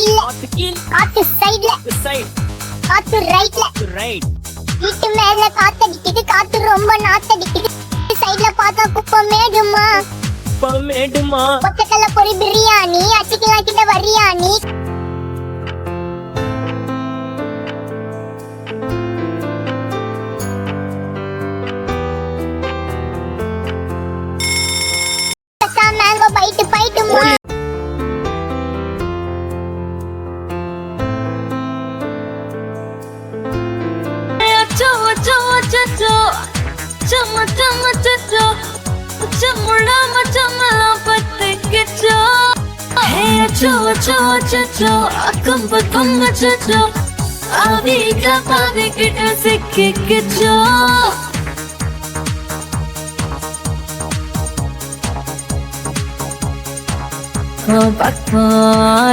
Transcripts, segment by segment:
கீழ காத்து சைடுல காத்து ரைட்ல வீட்டு மேல காத்தடிக்குது காத்து ரொம்ப நாத்தடிக்குது சைடுல பார்த்தா குப்பை மேடுமா ஒத்தக்கல்ல பொரி பிரியாணி அச்சிக்கலாம் கிட்ட வரியாணி மேங்கோ பைட்டு பைட்டுமா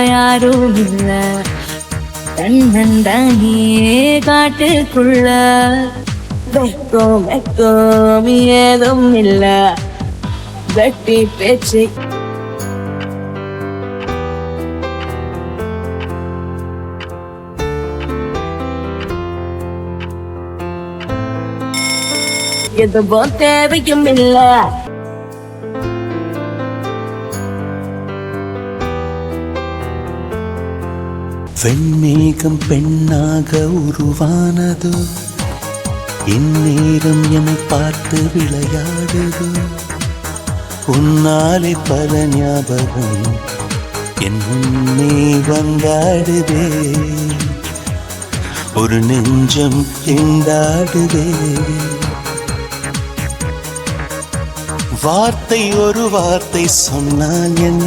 யாரும் இல்ல தன்னந்தானியே காட்டுக்குள்ள ஏதும் இல்ல வெட்டி பேச்சு எதுவும் தேவையும் இல்ல வெண்மேகம் பெண்ணாக உருவானதோ இந்நேரம் என்னை பார்த்து விளையாடுதோ உன்னாலே பல ஞாபகம் என் முன்னே வந்தாடுதே ஒரு நெஞ்சம் எண்டாடுதே வார்த்தை ஒரு வார்த்தை சொன்னால் என்ன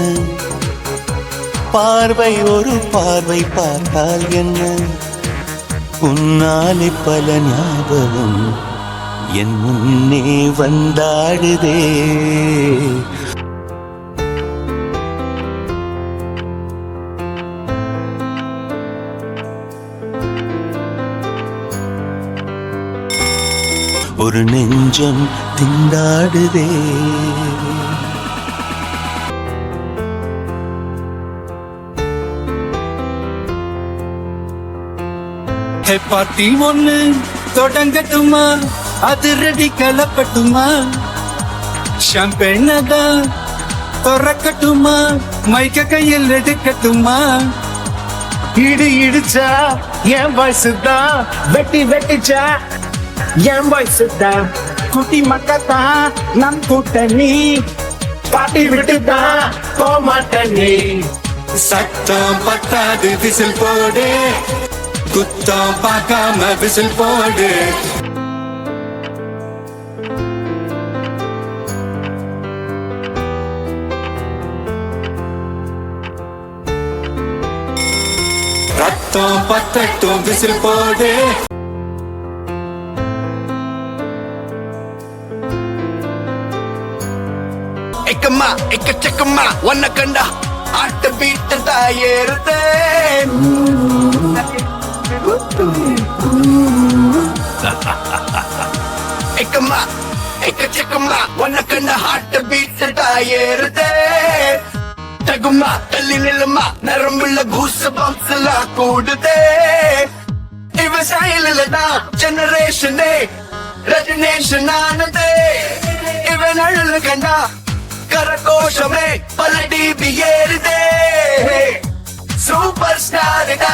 பார்வை ஒரு பார்வை பார்த்தால் என்ன உன்னாலே பல ஞாபகம் என் முன்னே வந்தாடுதே ஒரு நெஞ்சம் திண்டாடுதே பார்ட்டி ஒண்ணு தொடங்கட்டுமா அதிரடி கலப்பட்டுமா ஷாம்பெண்ணதான் திறக்கட்டுமா மைக்க கையில் எடுக்கட்டுமா இடி இடிச்சா என் வயசுதான் வெட்டி வெட்டிச்சா என் வயசுதான் குட்டி மக்கத்தான் நம் கூட்டணி பாட்டி விட்டுதான் போமாட்ட நீ சத்தம் பத்தாது விசில் போடு குத்தம் பார்க்காம விசில் போடு ரத்தம் பத்தட்டும் விசில் போடு எக்கம்மா எக்கச்சக்கம்மா ஒன்ன கண்டா ஆட்ட பீட்ட தாயேறுதே எக்கம்மா எக்கச்சக்கம்மா ஒன்ன கண்ட ஹார்ட் பீட் தாயேறுதே தகுமா தள்ளி நிலமா நரம்புள்ள கூச பம்ப்ஸ் எல்லாம் கூடுதே இவ சைலதான் ஜெனரேஷனே ரெஜினேஷன் ஆனதே இவன் அழகு கண்டா கரகோஷமே பல டிபி ஏறுதே சூப்பர் ஸ்டார்டா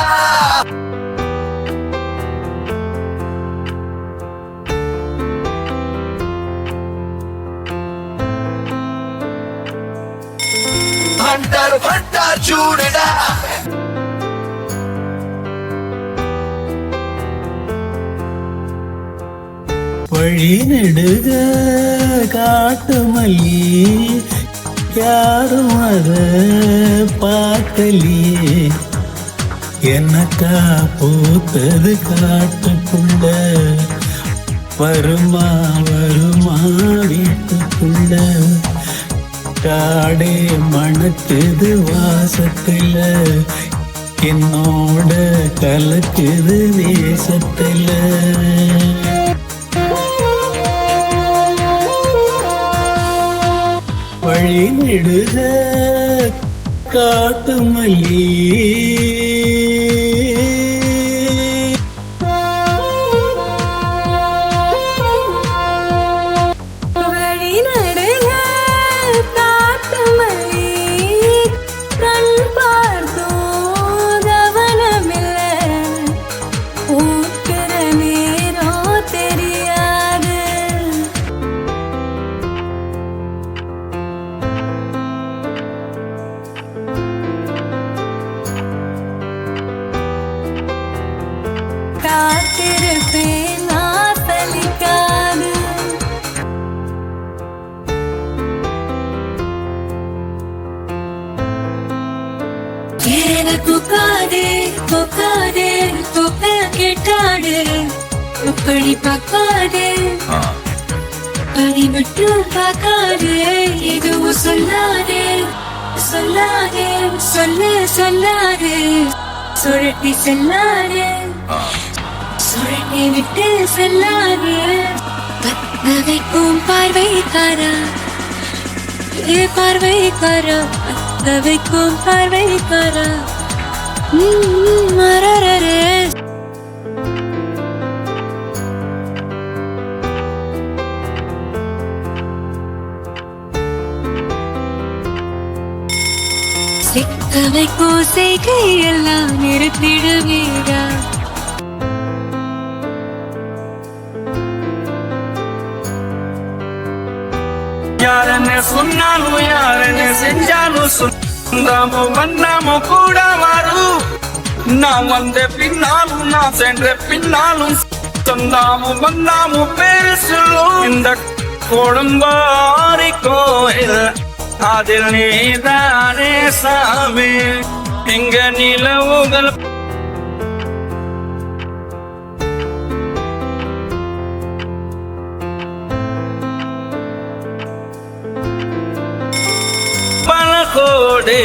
பண்டார் பண்டார் சூடுடா வழி நெடுக காட்டு மல்லி யாரும் அத பார்க்கலையே எனக்கா பூத்தது காட்டுக்குள்ள வருமா வருமா வீட்டுக்குள்ள காடே மணக்குது வாசத்துல என்னோட கலக்குது தேசத்துல வழி நெடுக காட்டு மல்லி வழி நடுங்க காட்டு மல்லி கண் பார்த்தோம் கவனமில்ல பூக்கிற நேரம் தெரியாது காத்திருப்பேன் நான் சலிக்காது புக்காதே புக்காதே புக்க கேட்டாடு இப்படி பார்க்காதே படி மட்டும் பார்க்காதே எதுவும் சொல்லாதே சொல்லாதே சொல்லாதே சுழட்டி செல்லாதே சுழட்டி விட்டு செல்லாதே பத்தவைக்கும் பார்வைக்காரா பார்வைக்காரா பத்தவைக்கும் பார்வைக்காரா மரரரே சிக்கவைக்கும் செய்கையெல்லாம் நிறுத்திடுவீரா யாரன்னு சொன்னாலும் யாரன்னு செஞ்சாலும் சொந்தாமோ வந்தாமோ கூட வரும் நான் வந்த பின்னாலும் நான் சென்ற பின்னாலும் சொந்தாமோ வந்தாமோ பேரு சொல்லும் இந்த கொடும்பாரி கோயில் அதில் நீதானே சாமி எங்க நிலவுகள் பல கோடி